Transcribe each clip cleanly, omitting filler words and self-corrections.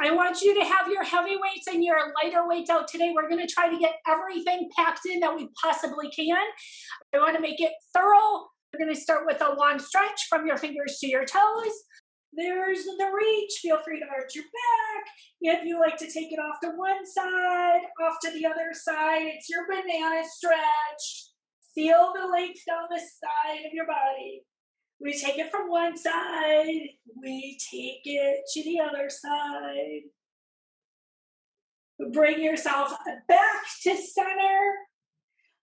I want you to have your heavy weights and your lighter weights out today. We're going to try to get everything packed in that we possibly can. I want to make it thorough. We're going to start with a long stretch from your fingers to your toes. There's the reach. Feel free to arch your back. If you like to take it off to one side, off to the other side, it's your banana stretch. Feel the length down the side of your body. We take it from one side. We take it to the other side. Bring yourself back to center.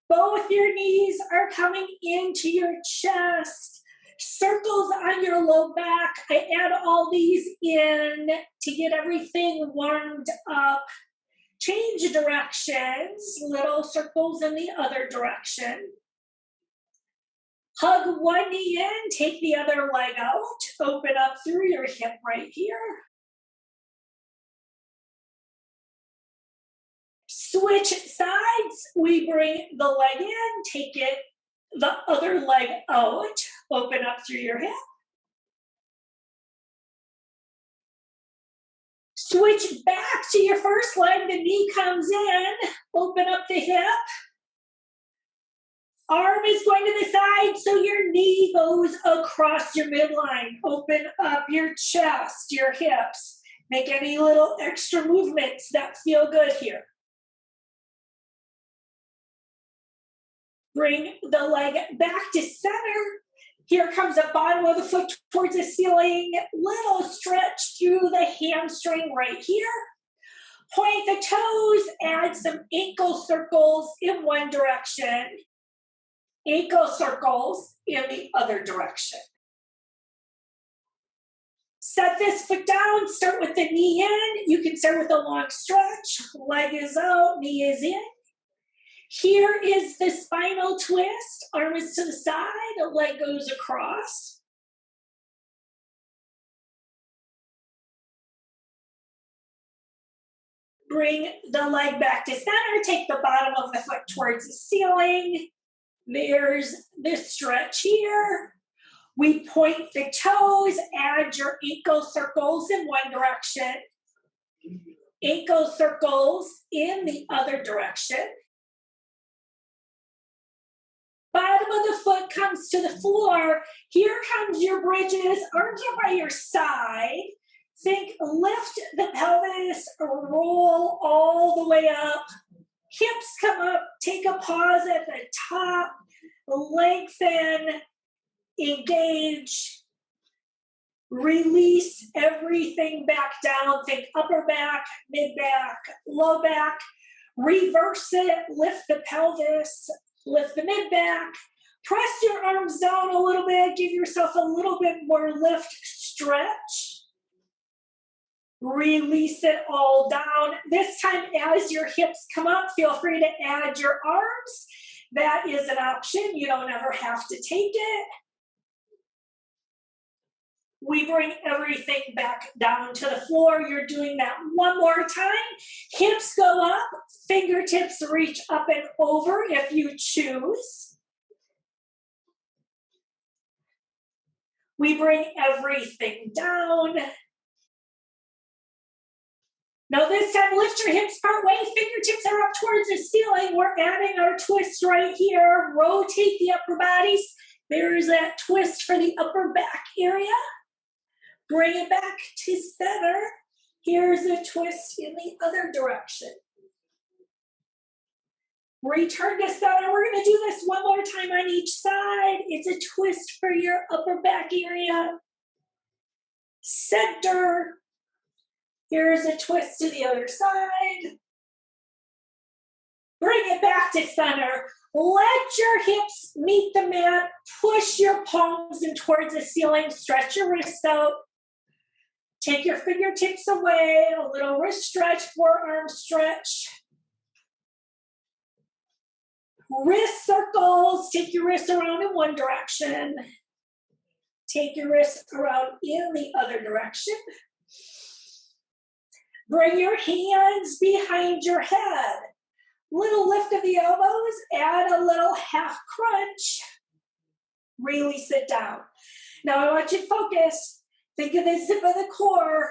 Both your knees are coming into your chest. Circles on your low back. I add all these in to get everything warmed up. Change directions. Little circles in the other direction. Hug one knee in, take the other leg out. Open up through your hip right here. Switch sides. We bring the leg in, take it, the other leg out. Open up through your hip. Switch back to your first leg. The knee comes in. Open up the hip. Arm is going to the side, so your knee goes across your midline. Open up your chest, your hips. Make any little extra movements that feel good here. Bring the leg back to center. Here comes the bottom of the foot towards the ceiling. Little stretch through the hamstring right here. Point the toes, add some ankle circles in one direction. Ankle circles in the other direction. Set this foot down, start with the knee in. You can start with a long stretch. Leg is out, knee is in. Here is the spinal twist. Arm is to the side, leg goes across. Bring the leg back to center. Take the bottom of the foot towards the ceiling. There's this stretch here. We point the toes, add your ankle circles in one direction. Ankle circles in the other direction. Bottom of the foot comes to the floor. Here comes your bridges. Arms are by your side. Think lift the pelvis, roll all the way up. Hips come up, take a pause at the top, lengthen, engage, release everything back down. Think upper back, mid back, low back. Reverse it, lift the pelvis, lift the mid back. Press your arms down a little bit, give yourself a little bit more lift, stretch. Release it all down. This time, as your hips come up, feel free to add your arms. That is an option. You don't ever have to take it. We bring everything back down to the floor. You're doing that one more time. Hips go up, fingertips reach up and over if you choose. We bring everything down. Now this time, lift your hips part way, fingertips are up towards the ceiling. We're adding our twist right here. Rotate the upper bodies. There's that twist for the upper back area. Bring it back to center. Here's a twist in the other direction. Return to center. We're going to do this one more time on each side. It's a twist for your upper back area. Center. Here's a twist to the other side. Bring it back to center. Let your hips meet the mat. Push your palms in towards the ceiling. Stretch your wrists out. Take your fingertips away. A little wrist stretch, forearm stretch. Wrist circles. Take your wrists around in one direction. Take your wrists around in the other direction. Bring your hands behind your head. Little lift of the elbows, add a little half crunch. Release it down. Now I want you to focus. Think of the zip of the core.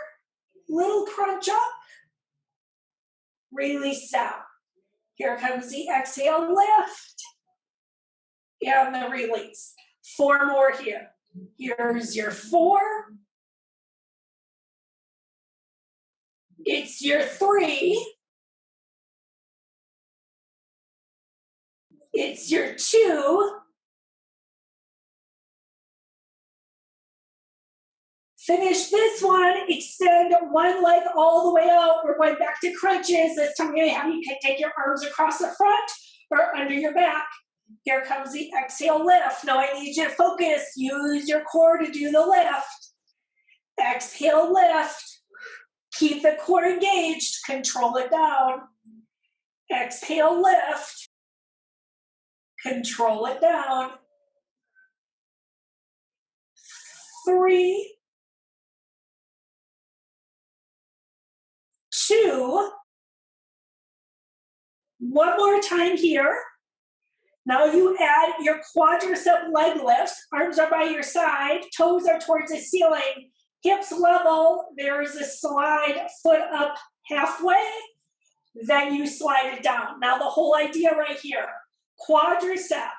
Little crunch up, release down. Here comes the exhale, lift, and the release. 4 more here. Here's your 4. It's your 3. It's your 2. Finish this one, extend one leg all the way out. We're going back to crunches. This time I'm going to have you take your arms across the front or under your back. Here comes the exhale, lift. Now I need you to focus. Use your core to do the lift. Exhale, lift. Keep the core engaged. Control it down. Exhale, lift. Control it down. 3, 2. One more time here. Now you add your quadricep leg lifts. Arms are by your side. Toes are towards the ceiling. Hips level. There is a slide, foot up halfway. Then you slide it down. Now the whole idea right here. Quadricep.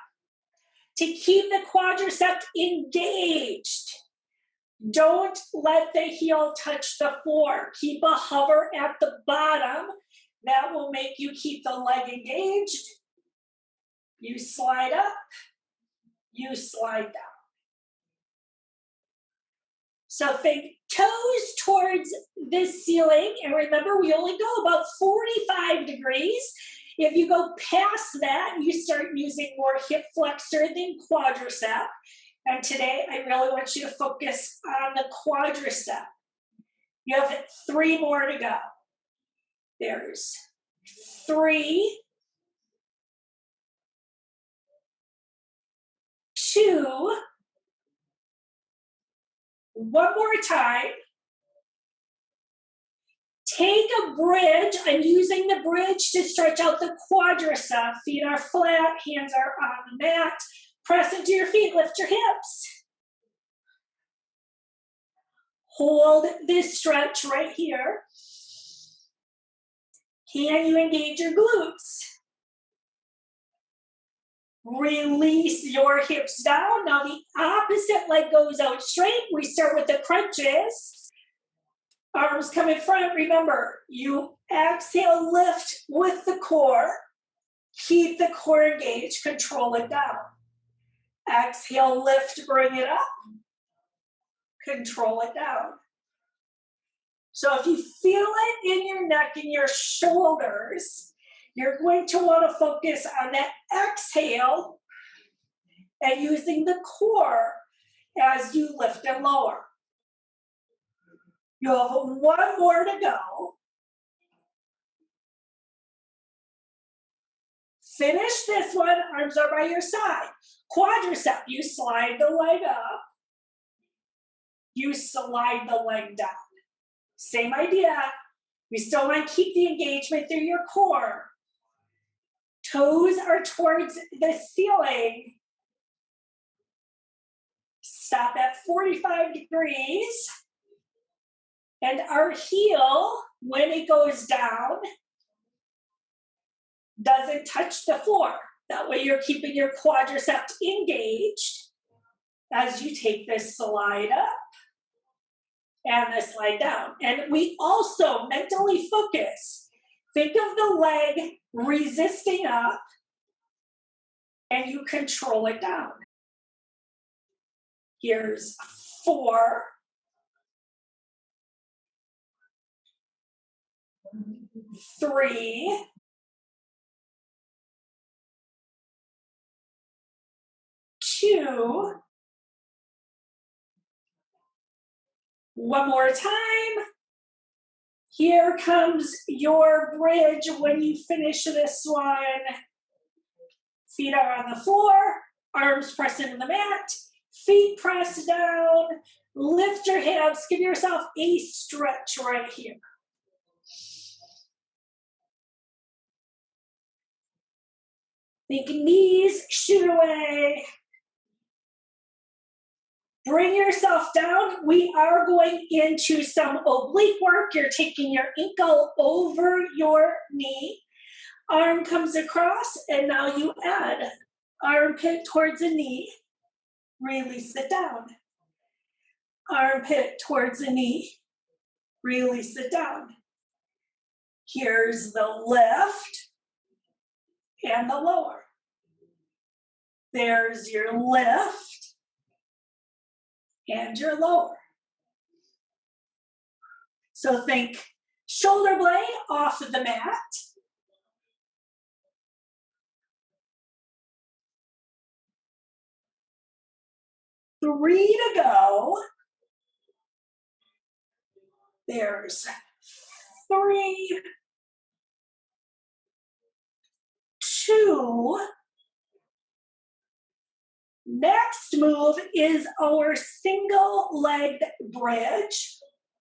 To keep the quadricep engaged. Don't let the heel touch the floor. Keep a hover at the bottom. That will make you keep the leg engaged. You slide up, you slide down. So think toes towards the ceiling. And remember, we only go about 45 degrees. If you go past that, you start using more hip flexor than quadricep. And today, I really want you to focus on the quadricep. You have 3 more to go. There's 3, 2, one more time. Take a bridge. I'm using the bridge to stretch out the quadricep. Feet are flat, hands are on the mat. Press into your feet, lift your hips. Hold this stretch right here. Can you engage your glutes? Release your hips down. Now the opposite leg goes out straight. We start with the crunches. Arms come in front. Remember, you exhale, lift with the core. Keep the core engaged. Control it down. Exhale, lift, bring it up. Control it down. So if you feel it in your neck and your shoulders, you're going to want to focus on that exhale and using the core as you lift and lower. You have 1 more to go. Finish this one, arms are by your side. Quadricep, you slide the leg up. You slide the leg down. Same idea. We still want to keep the engagement through your core. Toes are towards the ceiling. Stop at 45 degrees. And our heel, when it goes down, doesn't touch the floor. That way you're keeping your quadricep engaged as you take this slide up and the slide down. And we also mentally focus. Think of the leg resisting up and you control it down. Here's 4, 3, 2, one more time. Here comes your bridge when you finish this one. Feet are on the floor, arms press into the mat, feet press down, lift your hips, give yourself a stretch right here. Think knees shoot away. Bring yourself down. We are going into some oblique work. You're taking your ankle over your knee. Arm comes across, and now you add armpit towards the knee. Release it down. Armpit towards the knee. Release it down. Here's the lift and the lower. There's your lift and your lower. So think shoulder blade off of the mat. Three to go. There's 3, 2. Next move is our single legged bridge.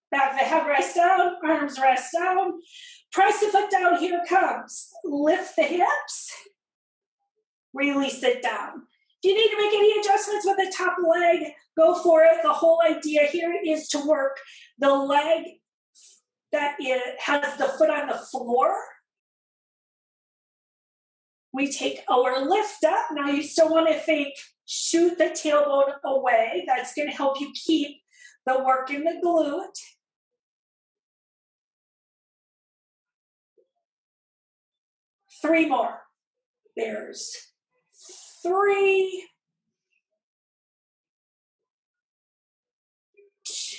Back the head rest down, arms rest down. Press the foot down, here it comes. Lift the hips, release it down. If you need to make any adjustments with the top leg, go for it. The whole idea here is to work the leg that has the foot on the floor. We take our lift up. Now you still want to think, shoot the tailbone away. That's going to help you keep the work in the glute. Three more. There's 3,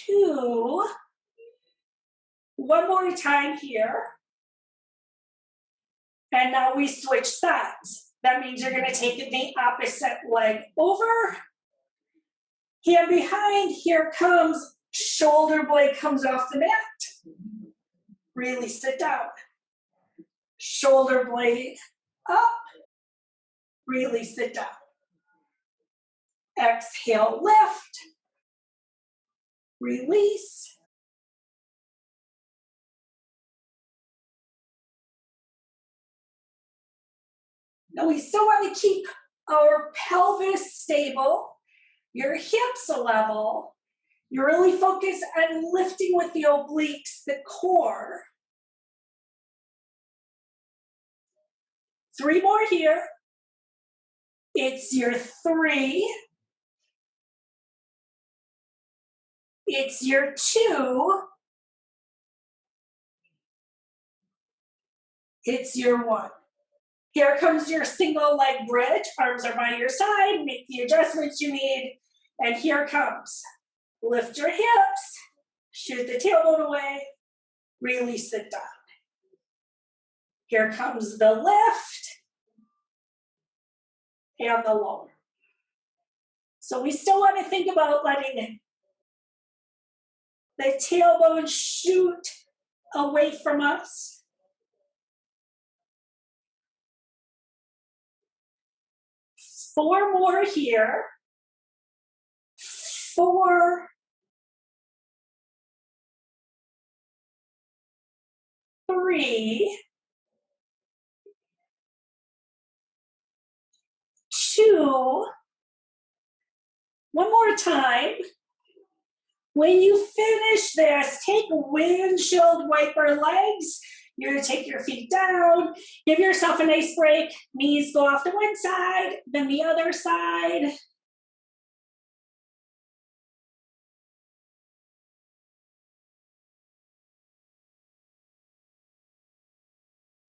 2. One more time here. And now we switch sides. That means you're going to take the opposite leg over. Hand behind, here comes, shoulder blade comes off the mat. Release it down. Shoulder blade up. Release it down. Exhale, lift. Release. Now we still want to keep our pelvis stable, your hips level. You really focus on lifting with the obliques, the core. 3 more here. It's your 3. It's your 2. It's your 1. Here comes your single leg bridge. Arms are by your side. Make the adjustments you need. And here comes. Lift your hips. Shoot the tailbone away. Release it down. Here comes the lift and the lower. So we still want to think about letting the tailbone shoot away from us. 4 more here. 4. 3. 2. One more time. When you finish this, take windshield wiper legs. You're going to take your feet down. Give yourself a nice break. Knees go off to one side, then the other side.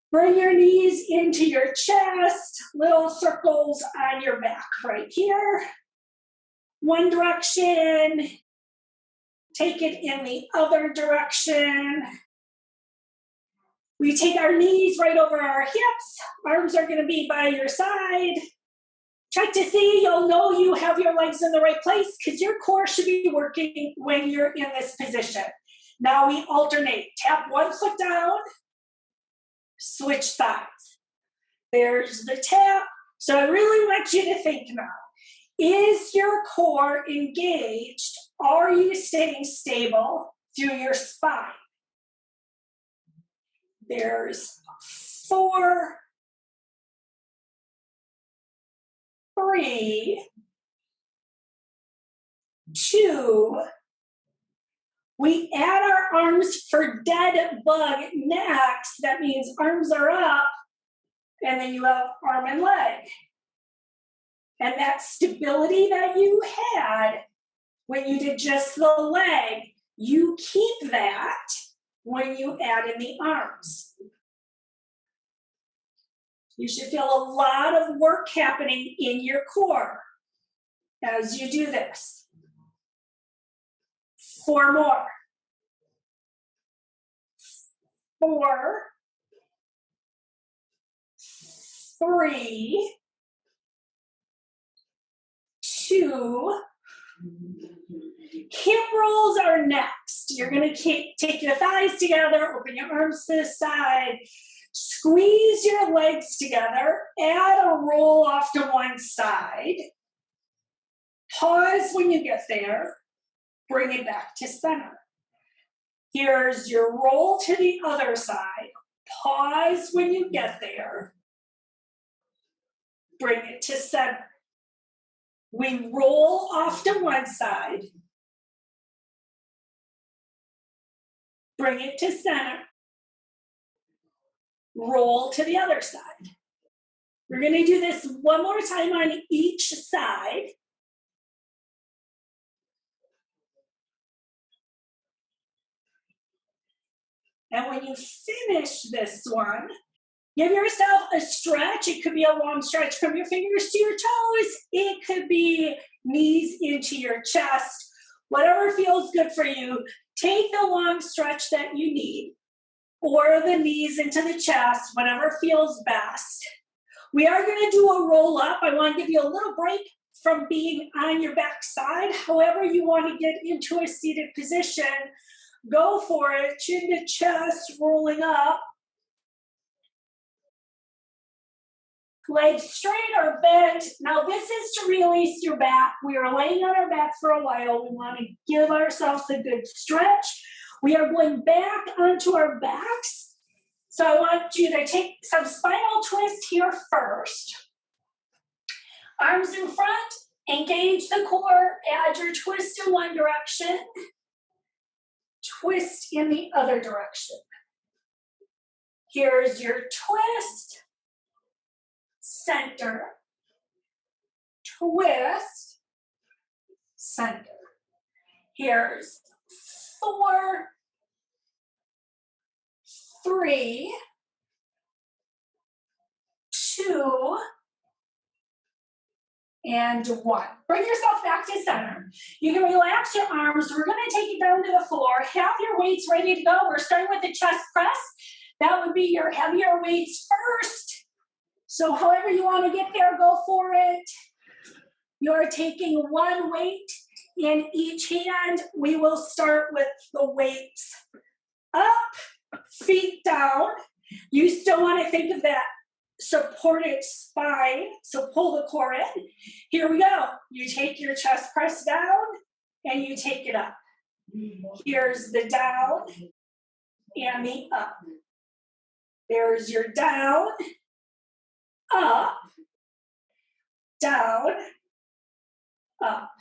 Bring your knees into your chest. Little circles on your back right here. One direction. Take it in the other direction. We take our knees right over our hips. Arms are going to be by your side. Check to see, you'll know you have your legs in the right place because your core should be working when you're in this position. Now we alternate. Tap one foot down, switch sides. There's the tap. So I really want you to think now. Is your core engaged? Are you staying stable through your spine? There's 4, 3, 2. We add our arms for dead bug next. That means arms are up, and then you have arm and leg. And that stability that you had when you did just the leg, you keep that when you add in the arms. You should feel a lot of work happening in your core as you do this. 4 more. 4, 3, 2. Hip rolls are next. You're going to take your thighs together, open your arms to the side, squeeze your legs together, add a roll off to one side. Pause when you get there, bring it back to center. Here's your roll to the other side. Pause when you get there, bring it to center. We roll off to one side, bring it to center, roll to the other side. We're going to do this one more time on each side. And when you finish this one, give yourself a stretch. It could be a long stretch from your fingers to your toes. It could be knees into your chest. Whatever feels good for you. Take the long stretch that you need, or the knees into the chest, whatever feels best. We are going to do a roll up. I want to give you a little break from being on your back side. However you want to get into a seated position, go for it. Chin to chest, rolling up. Legs straight or bent. Now this is to release your back. We are laying on our back for a while. We want to give ourselves a good stretch. We are going back onto our backs. So I want you to take some spinal twist here first. Arms in front, engage the core, add your twist in one direction, twist in the other direction. Here's your twist. Center, twist, center. Here's 4, 3, 2, and 1. Bring yourself back to center. You can relax your arms. We're going to take it down to the floor. Have your weights ready to go. We're starting with the chest press. That would be your heavier weights first. So however you want to get there, go for it. You're taking one weight in each hand. We will start with the weights up, feet down. You still want to think of that supported spine, so pull the core in. Here we go. You take your chest press down and you take it up. Here's the down and the up. There's your down, up, down, up.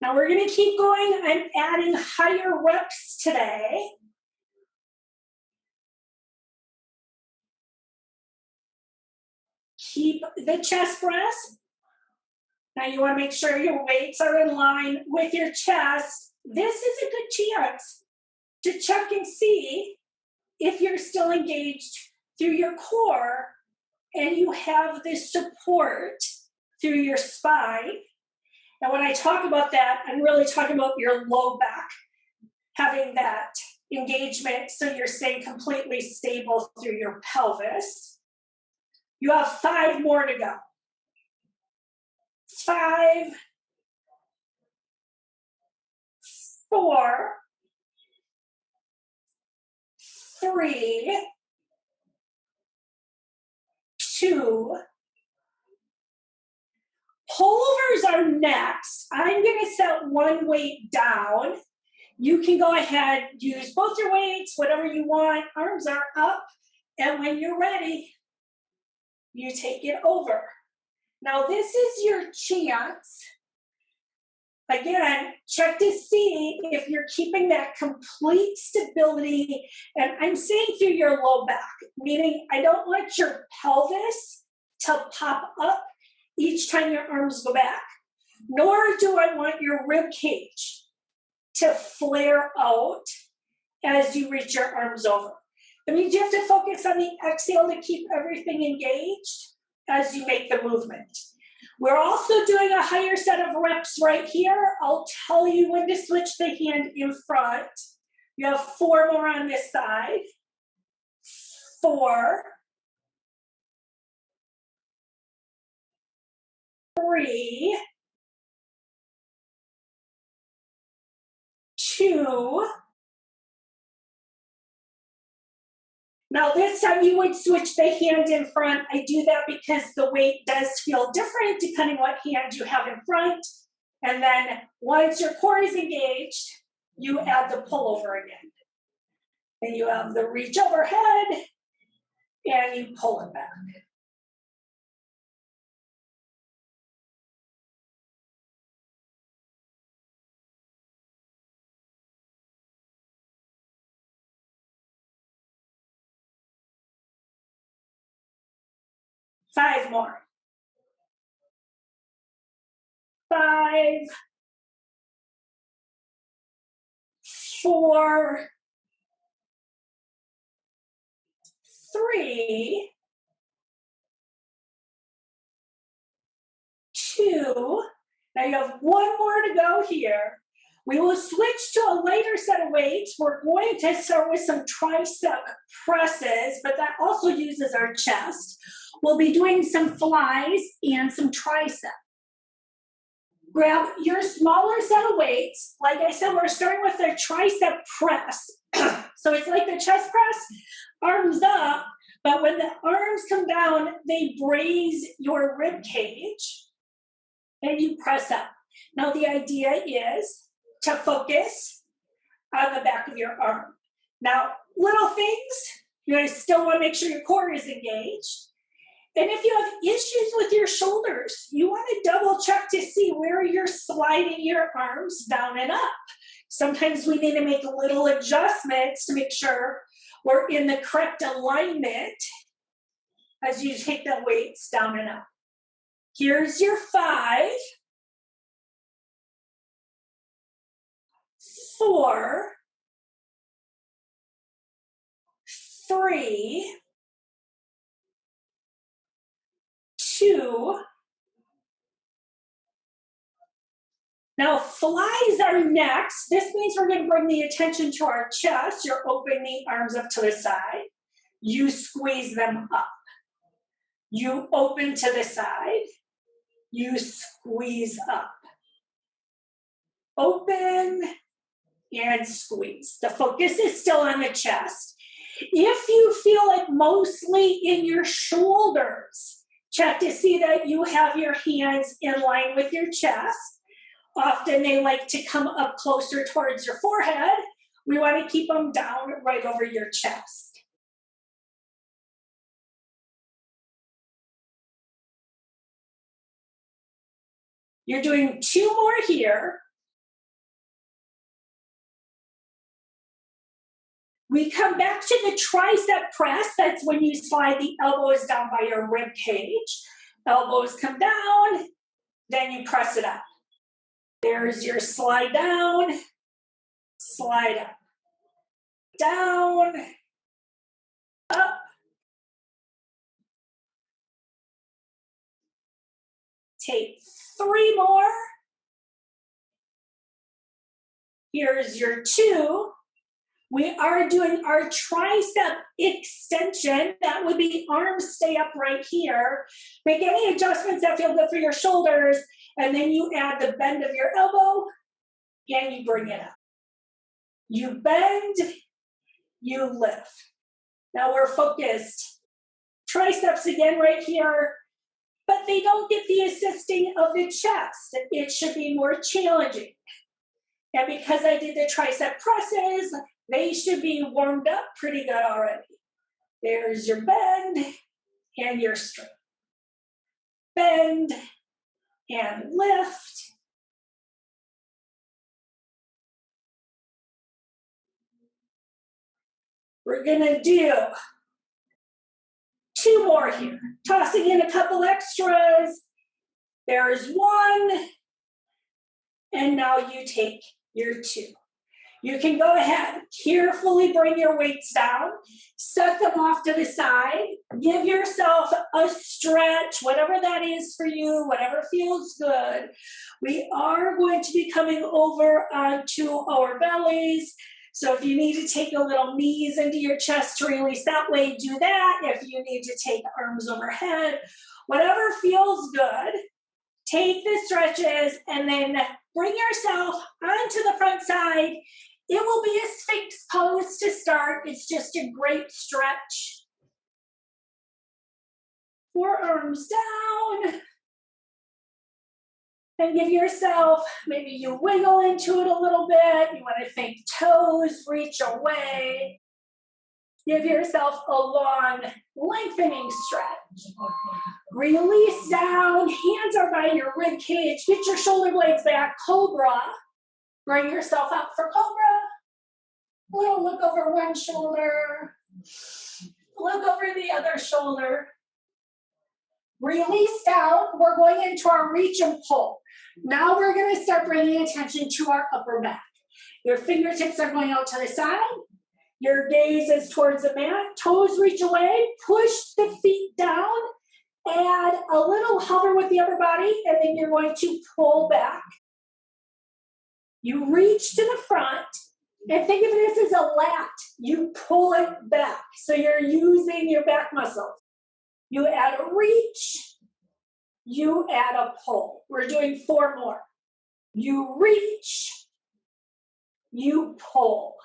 Now we're going to keep going. I'm adding higher reps today. Keep the chest press. Now you want to make sure your weights are in line with your chest. This is a good chance to check and see if you're still engaged through your core and you have this support through your spine. And when I talk about that, I'm really talking about your low back, having that engagement so you're staying completely stable through your pelvis. You have 5 more to go. 5, 4, 3, 2. Pullovers are next. I'm going to set one weight down You can go ahead, use both your weights, whatever you want. Arms are up. And when you're ready, you take it over. Now this is your chance. Again, check to see if you're keeping that complete stability. And I'm saying through your low back, meaning I don't want your pelvis to pop up each time your arms go back, nor do I want your rib cage to flare out as you reach your arms over. That means you have to focus on the exhale to keep everything engaged as you make the movement. We're also doing a higher set of reps right here. I'll tell you when to switch the hand in front. You have 4 more on this side. 4, 3, 2. Now this time you would switch the hand in front. I do that because the weight does feel different depending what hand you have in front. And then once your core is engaged, you add the pullover again. And you have the reach overhead and you pull it back. Five more. 5, 4, 3, 2. Now you have 1 more to go here. We will switch to a lighter set of weights. We're going to start with some tricep presses, but that also uses our chest. We'll be doing some flies and some tricep. Grab your smaller set of weights. Like I said, we're starting with the tricep press. So it's like the chest press, arms up, but when the arms come down, they braze your rib cage and you press up. Now the idea is to focus on the back of your arm. Now, little things, you're going to still want to make sure your core is engaged. And if you have issues with your shoulders, you want to double check to see where you're sliding your arms down and up. Sometimes we need to make little adjustments to make sure we're in the correct alignment as you take the weights down and up. Here's your 5, 4, 3, 2. Now flies are next. This means we're going to bring the attention to our chest. You're opening the arms up to the side. You squeeze them up. You open to the side. You squeeze up. Open and squeeze. The focus is still on the chest. If you feel it mostly in your shoulders, check to see that you have your hands in line with your chest. Often they like to come up closer towards your forehead. We want to keep them down right over your chest. You're doing 2 more here. We come back to the tricep press. That's when you slide the elbows down by your rib cage. Elbows come down, then you press it up. There's your slide down, slide up, down, up. Take 3 more. Here's your 2. We are doing our tricep extension. That would be arms stay up right here. Make any adjustments that feel good for your shoulders, and then you add the bend of your elbow, and you bring it up. You bend, you lift. Now we're focused. Triceps again right here, but they don't get the assisting of the chest. It should be more challenging. And because I did the tricep presses, they should be warmed up pretty good already. There's your bend and your straight. Bend and lift. We're gonna do 2 more here. Tossing in a couple extras. There's 1. And now you take your 2. You can go ahead, carefully bring your weights down, set them off to the side, give yourself a stretch, whatever that is for you, whatever feels good. We are going to be coming over onto our bellies. So if you need to take a little knees into your chest to release that way, do that. If you need to take arms overhead, whatever feels good, take the stretches and then bring yourself onto the front side. It will be a Sphinx pose to start. It's just a great stretch. Forearms down. And give yourself, maybe you wiggle into it a little bit. You want to think toes reach away. Give yourself a long, lengthening stretch. Release down, hands are by your rib cage. Get your shoulder blades back, cobra. Bring yourself out for cobra. Little look over one shoulder. Look over the other shoulder. Release down. We're going into our reach and pull. Now we're going to start bringing attention to our upper back. Your fingertips are going out to the side. Your gaze is towards the mat. Toes reach away. Push the feet down. Add a little hover with the upper body, and then you're going to pull back. You reach to the front, and think of this as a lat. You pull it back, so you're using your back muscles. You add a reach, you add a pull. We're doing 4 more. You reach, you pull.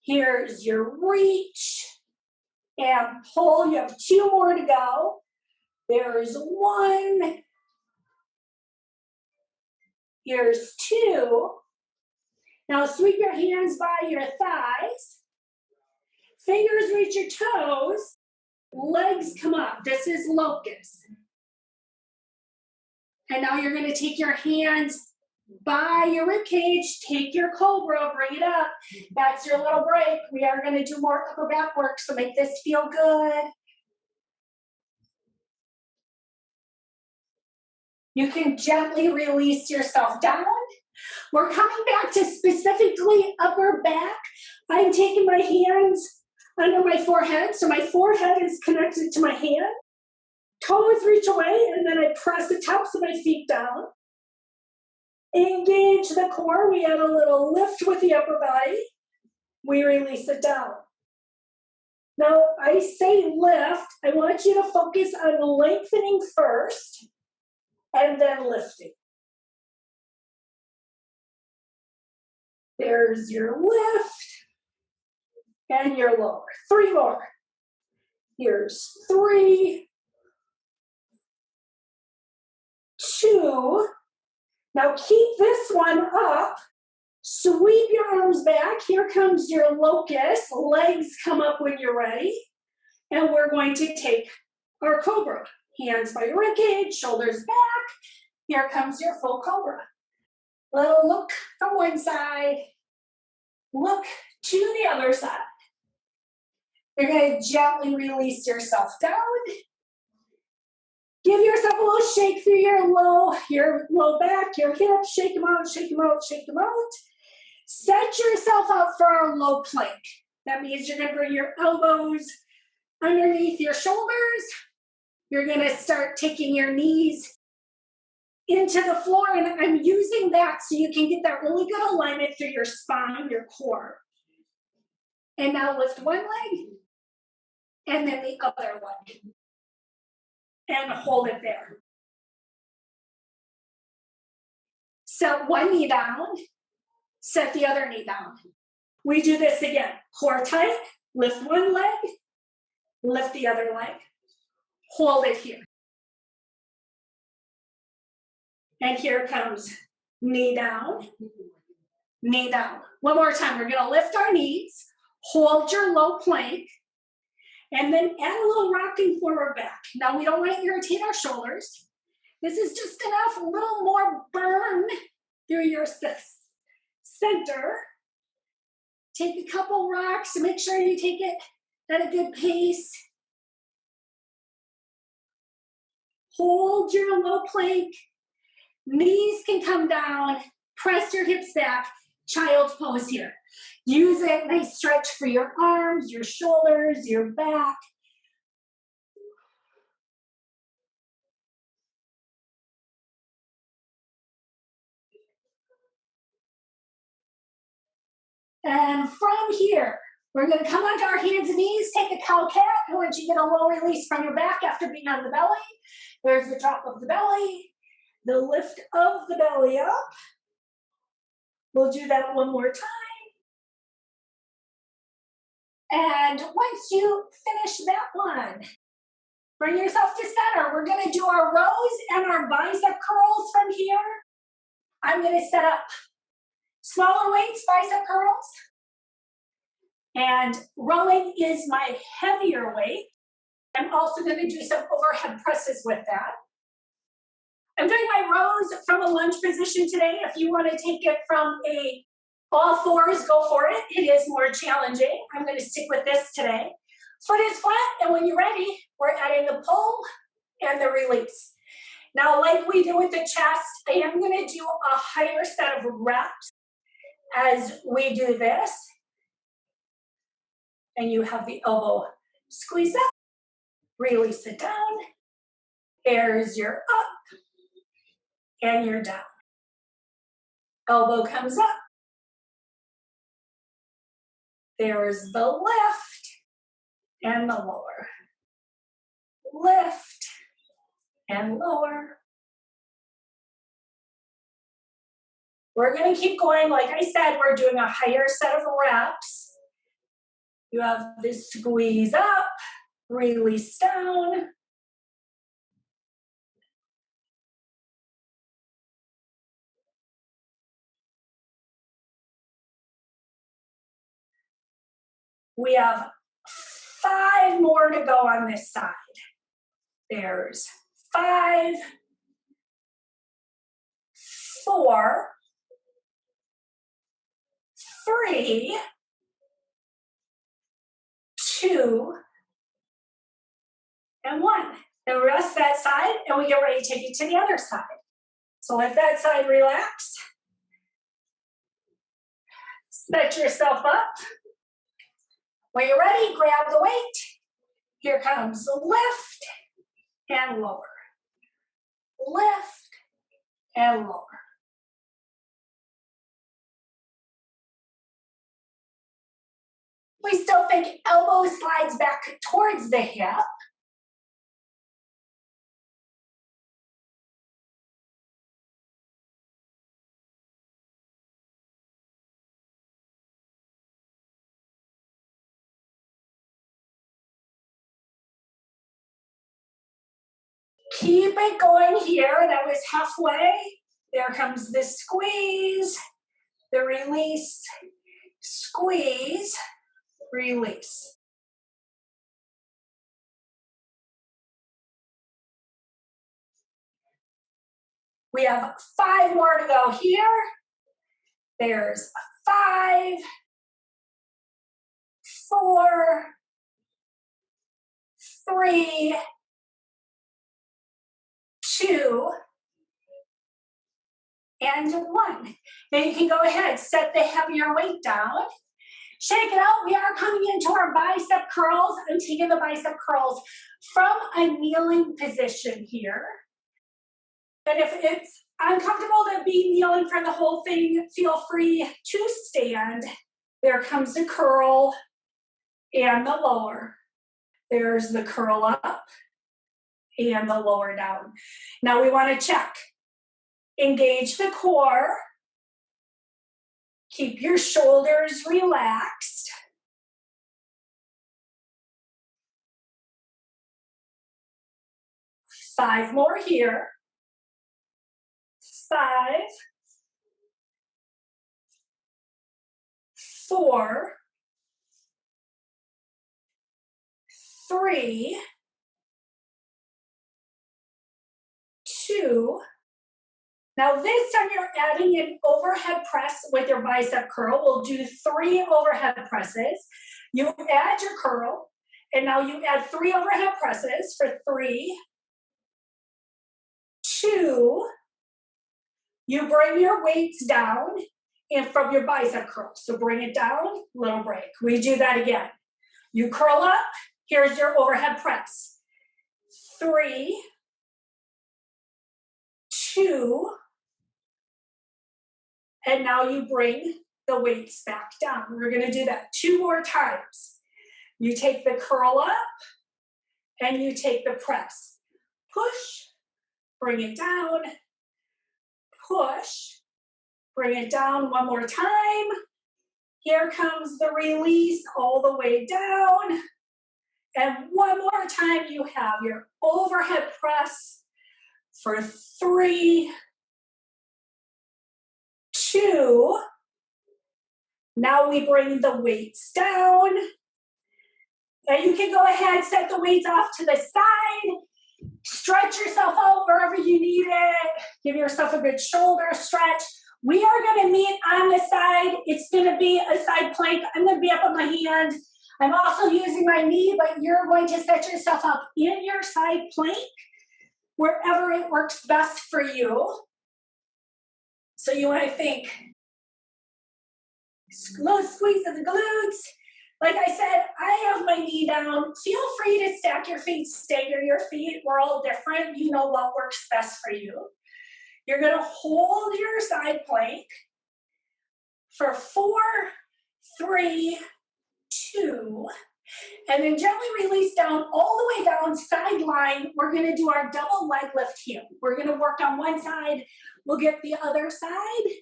Here's your reach and pull. You have 2 more to go. There's 1. Here's 2. Now sweep your hands by your thighs. Fingers reach your toes. Legs come up. This is locust. And now you're going to take your hands by your rib cage. Take your cobra, bring it up. That's your little break. We are going to do more upper back work, so make this feel good. You can gently release yourself down. We're coming back to specifically upper back. I'm taking my hands under my forehead, so my forehead is connected to my hand. Toes reach away, and then I press the tops of my feet down. Engage the core. We add a little lift with the upper body. We release it down. Now, I say lift. I want you to focus on lengthening first, and then lifting. There's your lift and your lower. 3 more. Here's 3, 2. Now keep this one up. Sweep your arms back. Here comes your locust. Legs come up when you're ready. And we're going to take our cobra. Hands by your ribcage, shoulders back. Here comes your full cobra. Little look from one side. Look to the other side. You're going to gently release yourself down. Give yourself a little shake through your low back, your hips. Shake them out, shake them out, shake them out. Set yourself up for our low plank. That means you're going to bring your elbows underneath your shoulders. You're going to start taking your knees into the floor, and I'm using that so you can get that really good alignment through your spine, your core. And now lift one leg, and then the other leg. And hold it there. Set one knee down, set the other knee down. We do this again. Core tight, lift one leg, lift the other leg. Hold it here. And here comes knee down, knee down. One more time, we're gonna lift our knees, hold your low plank, and then add a little rocking forward back. Now we don't want to irritate our shoulders. This is just enough, a little more burn through your center. Take a couple rocks to make sure you take it at a good pace. Hold your low plank. Knees can come down. Press your hips back. Child's pose here. Use a nice stretch for your arms, your shoulders, your back. And from here, we're going to come onto our hands and knees, take a cow cat. I want you to get a low release from your back after being on the belly. There's the drop of the belly, the lift of the belly up. We'll do that one more time. And once you finish that one, bring yourself to center. We're going to do our rows and our bicep curls from here. I'm going to set up smaller weights, bicep curls. And rowing is my heavier weight. I'm also going to do some overhead presses with that. I'm doing my rows from a lunge position today. If you want to take it from all fours, go for it. It is more challenging. I'm going to stick with this today. Foot is flat, and when you're ready, we're adding the pull and the release. Now, like we do with the chest, I am going to do a higher set of reps as we do this. And you have the elbow squeeze up, release it down. There's your up and your down. Elbow comes up. There's the lift and the lower. Lift and lower. We're going to keep going. Like I said, we're doing a higher set of reps. You have this squeeze up, release down. We have 5 more to go on this side. There's 5, 4, 3, 2, and 1. And rest that side, and we get ready to take it to the other side. So let that side relax. Set yourself up. When you're ready, grab the weight. Here comes the lift and lower. Lift and lower. We still think elbow slides back towards the hip. Keep it going here. That was halfway. There comes the squeeze, the release, squeeze, release. We have 5 more to go here. There's 5, 4, 3, 2, and 1. Then you can go ahead, set the heavier weight down. Shake it out. We are coming into our bicep curls. I'm taking the bicep curls from a kneeling position here. And if it's uncomfortable to be kneeling for the whole thing, feel free to stand. There comes the curl and the lower. There's the curl up and the lower down. Now we want to check. Engage the core. Keep your shoulders relaxed. Five more here. 5, 4, 3, 2. Now this time you're adding an overhead press with your bicep curl. We'll do 3 overhead presses. You add your curl, and now you add 3 overhead presses for 3, 2. You bring your weights down and from your bicep curl. So bring it down, little break. We do that again. You curl up, here's your overhead press. 3, 2, and now you bring the weights back down. We're gonna do that 2 more times. You take the curl up and you take the press. Push, bring it down, push, bring it down 1 more time. Here comes the release all the way down. And 1 more time, you have your overhead press for 3, 2. Now we bring the weights down. And you can go ahead, set the weights off to the side. Stretch yourself out wherever you need it. Give yourself a good shoulder stretch. We are going to meet on the side. It's going to be a side plank. I'm going to be up on my hand. I'm also using my knee, but you're going to set yourself up in your side plank wherever it works best for you. So you want to think, squeeze of the glutes. Like I said, I have my knee down. Feel free to stack your feet, stagger your feet. We're all different. You know what works best for you. You're going to hold your side plank for 4, 3, 2, and then gently release down all the way down, side line. We're going to do our double leg lift here. We're going to work on one side. We'll get the other side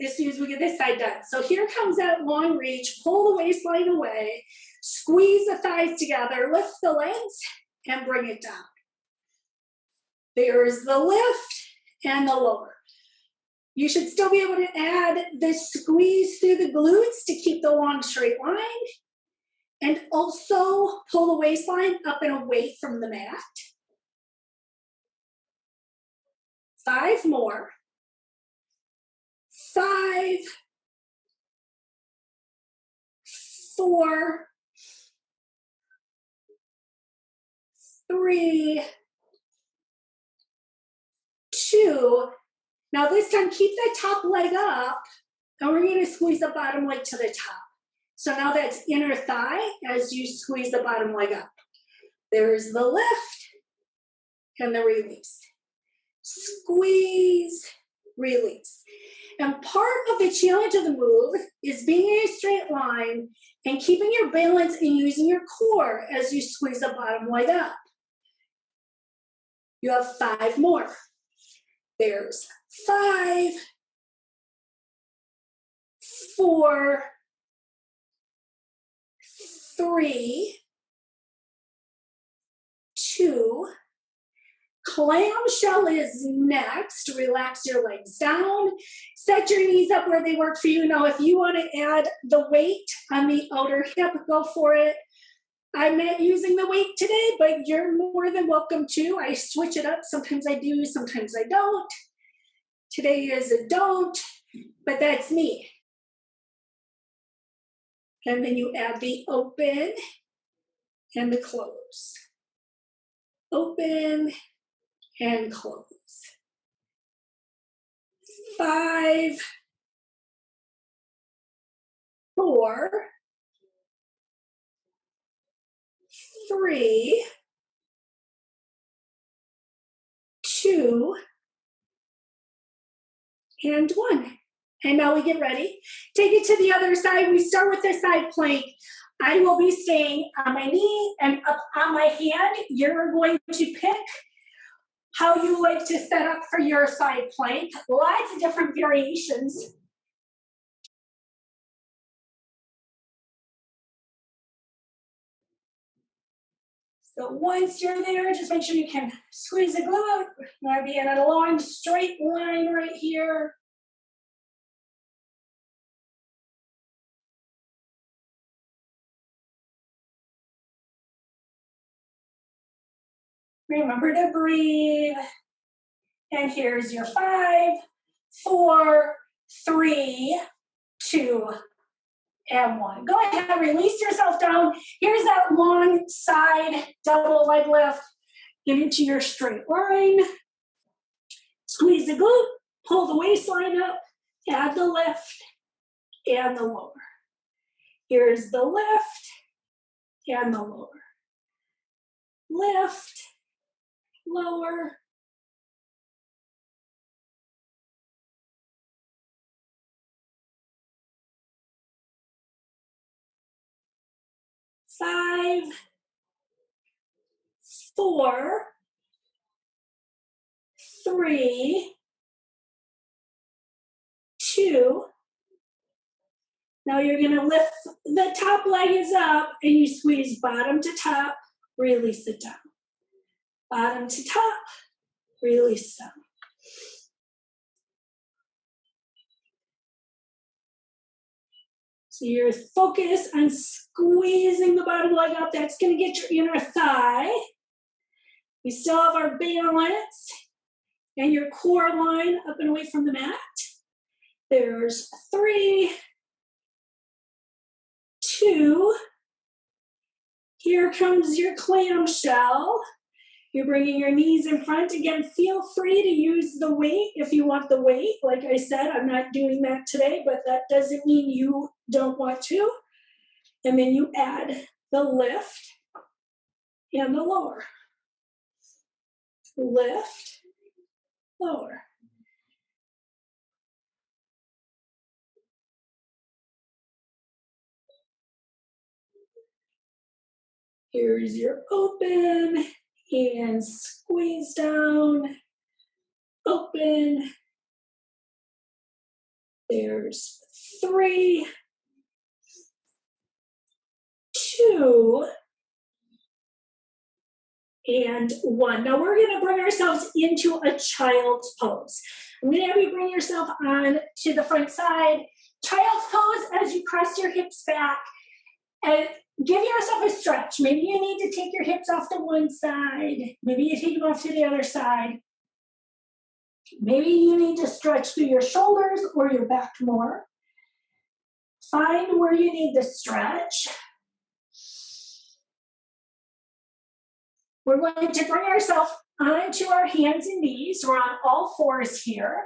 as soon as we get this side done. So here comes that long reach. Pull the waistline away. Squeeze the thighs together. Lift the legs and bring it down. There's the lift and the lower. You should still be able to add the squeeze through the glutes to keep the long straight line. And also pull the waistline up and away from the mat. 5 more. 5, 4, 3, 2. Now this time keep the top leg up and we're going to squeeze the bottom leg to the top. So now that's inner thigh as you squeeze the bottom leg up. There's the lift and the release. Squeeze, release. And part of the challenge of the move is being in a straight line and keeping your balance and using your core as you squeeze the bottom leg up. You have 5 more. There's 5, 4, 3, 2. Clamshell is next. Relax your legs down. Set your knees up where they work for you. Now, if you want to add the weight on the outer hip, go for it. I'm not using the weight today, but you're more than welcome to. I switch it up. Sometimes I do, sometimes I don't. Today is a don't, but that's me. And then you add the open and the close. Open and close. 5, 4, 3, 2, and 1. And now we get ready. Take it to the other side. We start with the side plank. I will be staying on my knee and up on my hand. You're going to pick how you like to set up for your side plank. Lots of different variations. So once you're there, just make sure you can squeeze the glute. You want to be in a long straight line right here. Remember to breathe. And here's your 5, 4, 3, 2, and 1. Go ahead, release yourself down. Here's that long side double leg lift. Get into your straight line. Squeeze the glute, pull the waistline up, add the lift and the lower. Here's the lift and the lower. Lift, lower. Five, 4, 3, 2. Now you're going to lift the top leg is up and you squeeze bottom to top, release it down. Bottom to top, release down. So you're focused on squeezing the bottom leg up. That's going to get your inner thigh. We still have our balance and your core line up and away from the mat. There's 3, 2. Here comes your clamshell. You're bringing your knees in front. Again, feel free to use the weight if you want the weight. Like I said, I'm not doing that today, but that doesn't mean you don't want to. And then you add the lift and the lower. Lift, lower. Here's your open and squeeze down, open. There's 3, 2, and 1. Now we're going to bring ourselves into a child's pose. I'm going to have you bring yourself on to the front side. Child's pose as you press your hips back and give yourself a stretch. Maybe you need to take your hips off to one side. Maybe you take them off to the other side. Maybe you need to stretch through your shoulders or your back more. Find where you need the stretch. We're going to bring ourselves onto our hands and knees. We're on all fours here.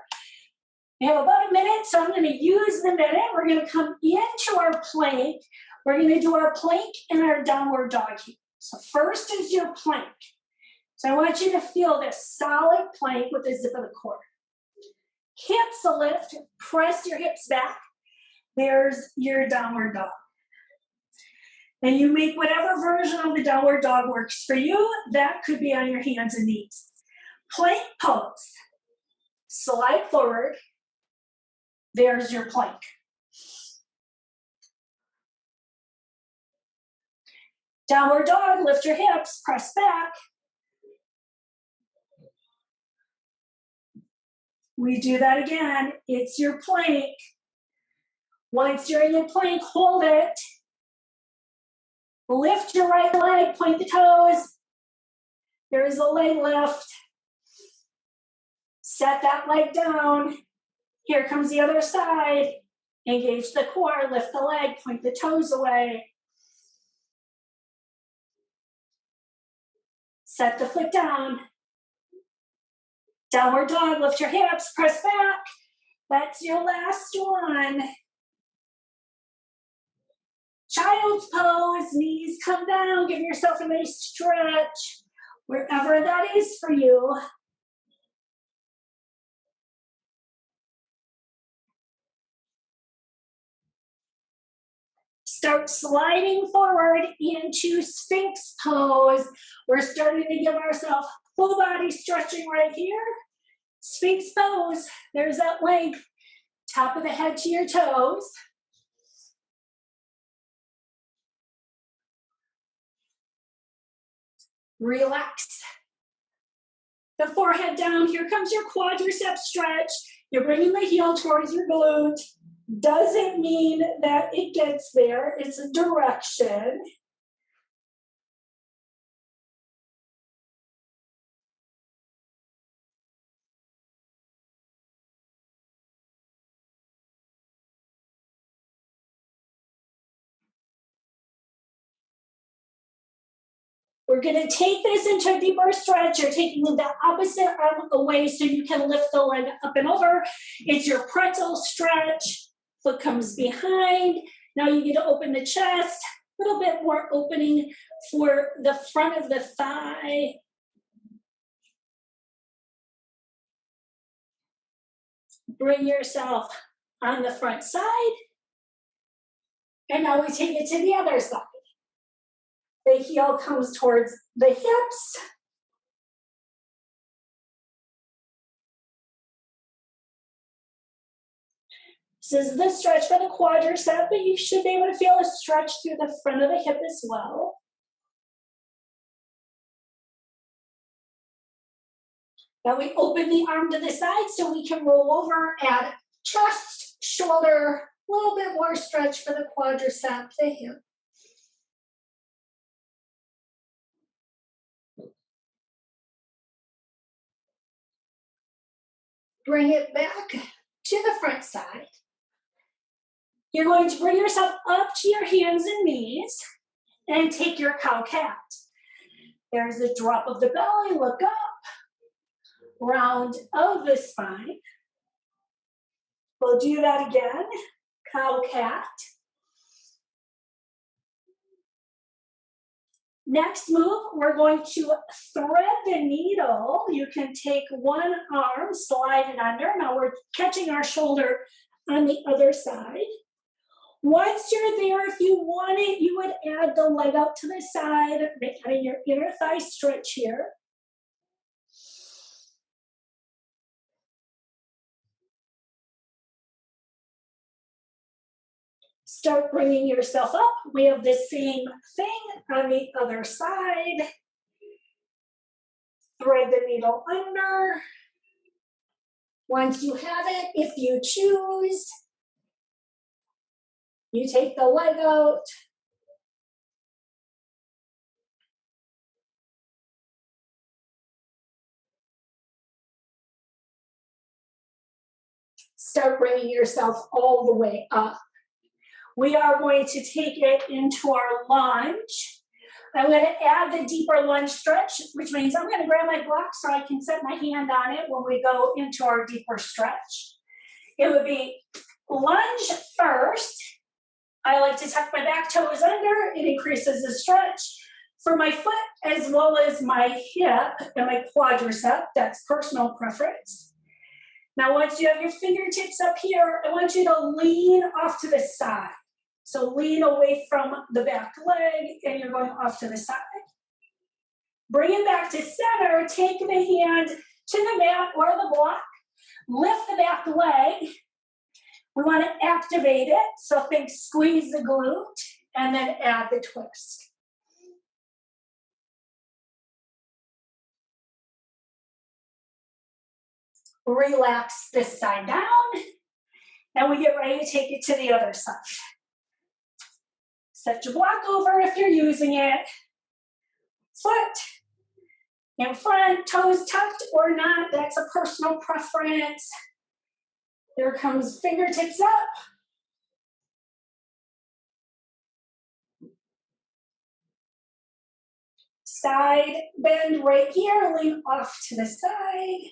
We have about a minute, so I'm going to use the minute. We're going to come into our plank. We're going to do our plank and our downward dog here. So first is your plank. So I want you to feel this solid plank with the zip of the core. Hips a lift, press your hips back. There's your downward dog. And you make whatever version of the downward dog works for you. That could be on your hands and knees. Plank pose. Slide forward. There's your plank. Downward dog, lift your hips, press back. We do that again. It's your plank. Once you're in your plank, hold it. Lift your right leg, point the toes. There is a leg lift. Set that leg down. Here comes the other side. Engage the core, lift the leg, point the toes away. Set the foot down. Downward dog, lift your hips, press back. That's your last one. Child's pose, knees come down, give yourself a nice stretch, wherever that is for you. Start sliding forward into Sphinx pose. We're starting to give ourselves full body stretching right here. Sphinx pose, there's that length, top of the head to your toes. Relax. The forehead down, here comes your quadricep stretch. You're bringing the heel towards your glute. Doesn't mean that it gets there, it's a direction. We're going to take this into a deeper stretch. You're taking the opposite arm away so you can lift the leg up and over. It's your pretzel stretch. Foot comes behind. Now you get to open the chest. A little bit more opening for the front of the thigh. Bring yourself on the front side. And now we take it to the other side. The heel comes towards the hips. This is the stretch for the quadricep, but you should be able to feel a stretch through the front of the hip as well. Now we open the arm to the side so we can roll over, add chest, shoulder, a little bit more stretch for the quadricep, the hip. Bring it back to the front side. You're going to bring yourself up to your hands and knees and take your cow cat. There's a drop of the belly, look up, round of the spine. We'll do that again, cow cat. Next move, we're going to thread the needle. You can take one arm, slide it under. Now we're catching our shoulder on the other side. Once you're there, if you want it, you would add the leg out to the side, making your inner thigh stretch here. Start bringing yourself up. We have the same thing on the other side. Thread the needle under. Once you have it, if you choose, you take the leg out. Start bringing yourself all the way up. We are going to take it into our lunge. I'm going to add the deeper lunge stretch, which means I'm going to grab my block so I can set my hand on it when we go into our deeper stretch. It would be lunge first. I like to tuck my back toes under. It increases the stretch for my foot as well as my hip and my quadricep. That's personal preference. Now, once you have your fingertips up here, I want you to lean off to the side. So lean away from the back leg and you're going off to the side. Bring it back to center. Take the hand to the mat or the block. Lift the back leg. We want to activate it. So think squeeze the glute and then add the twist. Relax this side down. And we get ready to take it to the other side. Set your block over if you're using it. Foot in front, toes tucked or not, that's a personal preference. There comes fingertips up. Side bend right here, lean off to the side.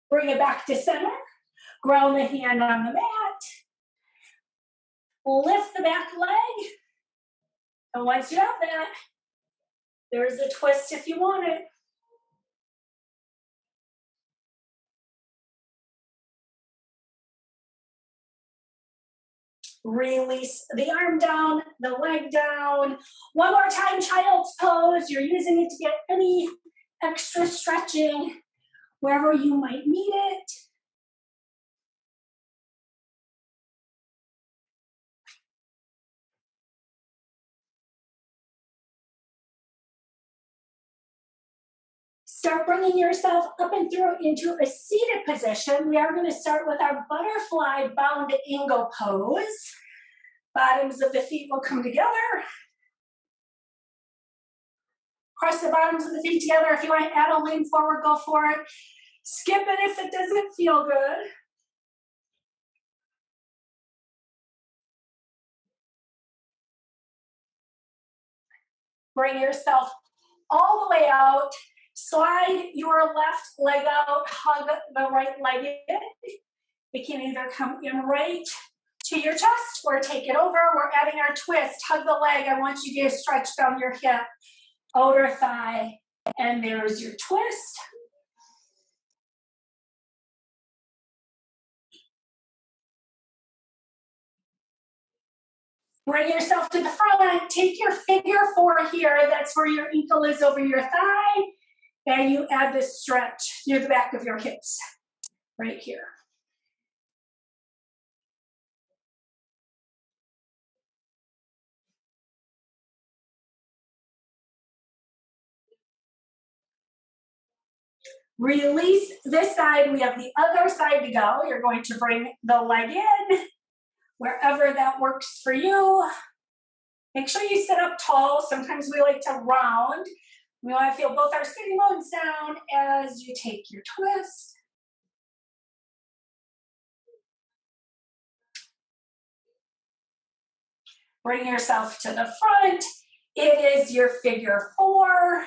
Bring it back to center. Ground the hand on the mat. Lift the back leg. And once you have that, there's a twist if you want it. Release the arm down, the leg down. One more time, child's pose. You're using it to get any extra stretching wherever you might need it. Start bringing yourself up and through into a seated position. We are going to start with our butterfly bound angle pose. Bottoms of the feet will come together. Press the bottoms of the feet together. If you want to add a lean forward, go for it. Skip it if it doesn't feel good. Bring yourself all the way out. Slide your left leg out, hug the right leg in. It can either come in right to your chest or take it over. We're adding our twist. Hug the leg. I want you to stretch down your hip, outer thigh, and there's your twist. Bring yourself to the front. Take your figure 4 here. That's where your ankle is over your thigh. And you add this stretch near the back of your hips, right here. Release this side. We have the other side to go. You're going to bring the leg in, wherever that works for you. Make sure you sit up tall. Sometimes we like to round. We want to feel both our sitting bones down as you take your twist. Bring yourself to the front. It is your figure 4.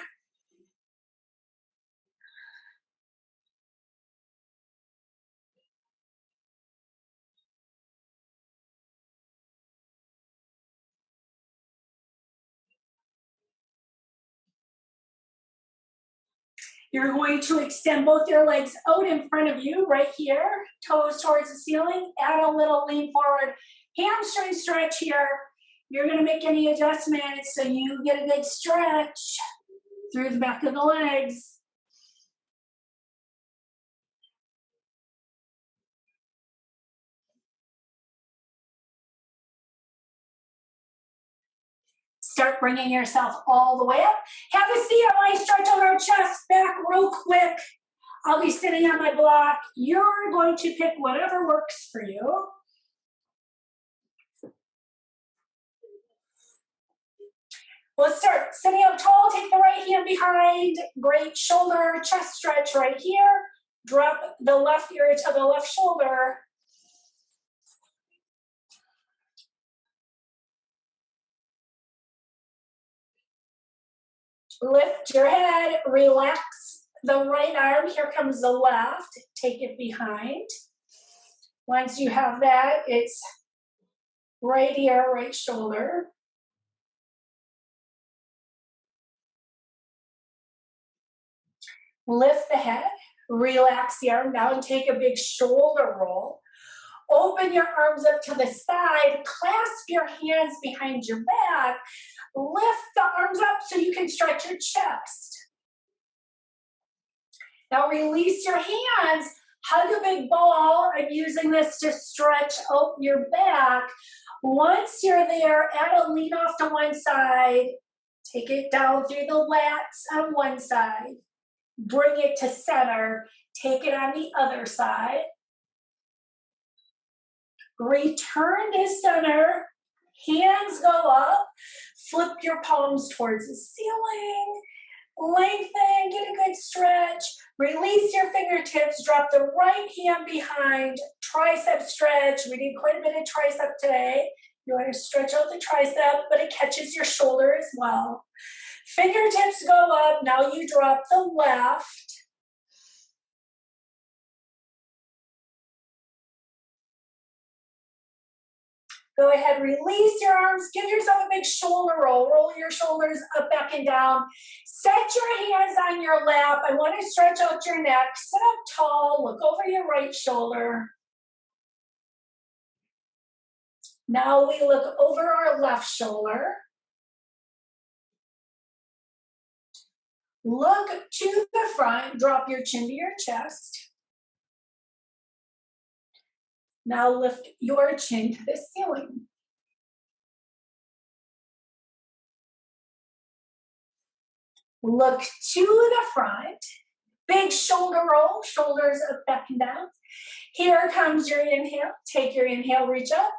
You're going to extend both your legs out in front of you, right here, toes towards the ceiling. Add a little lean forward, hamstring stretch here. You're going to make any adjustments so you get a good stretch through the back of the legs. Start bringing yourself all the way up. Have a seat. I want to stretch out our chest back real quick. I'll be sitting on my block. You're going to pick whatever works for you. Let's start sitting up tall. Take the right hand behind. Great shoulder, chest stretch right here. Drop the left ear to the left shoulder. Lift your head, relax the right arm. Here comes the left. Take it behind. Once you have that, it's right ear, right shoulder. Lift the head, relax the arm down, take a big shoulder roll. Open your arms up to the side, clasp your hands behind your back, lift the arms up so you can stretch your chest. Now release your hands, hug a big ball. I'm using this to stretch out your back. Once you're there, add a lean off to one side, take it down through the lats on one side, bring it to center, take it on the other side. Return to center, hands go up, flip your palms towards the ceiling, lengthen, get a good stretch, release your fingertips, drop the right hand behind, tricep stretch. We did quite a bit of tricep today. You want to stretch out the tricep, but it catches your shoulder as well. Fingertips go up, now you drop the left. Go ahead, release your arms, give yourself a big shoulder roll. Roll your shoulders up, back, and down. Set your hands on your lap. I want to stretch out your neck. Sit up tall, look over your right shoulder. Now we look over our left shoulder. Look to the front, drop your chin to your chest. Now lift your chin to the ceiling. Look to the front. Big shoulder roll, shoulders up, back, and down. Here comes your inhale. Take your inhale, reach up.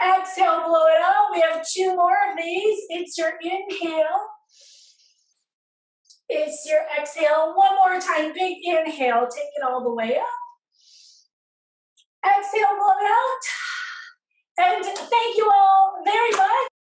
Exhale, blow it out. We have 2 more of these. It's your inhale. It's your exhale. One more time, big inhale. Take it all the way up. Exhale, blow it out. And thank you all very much.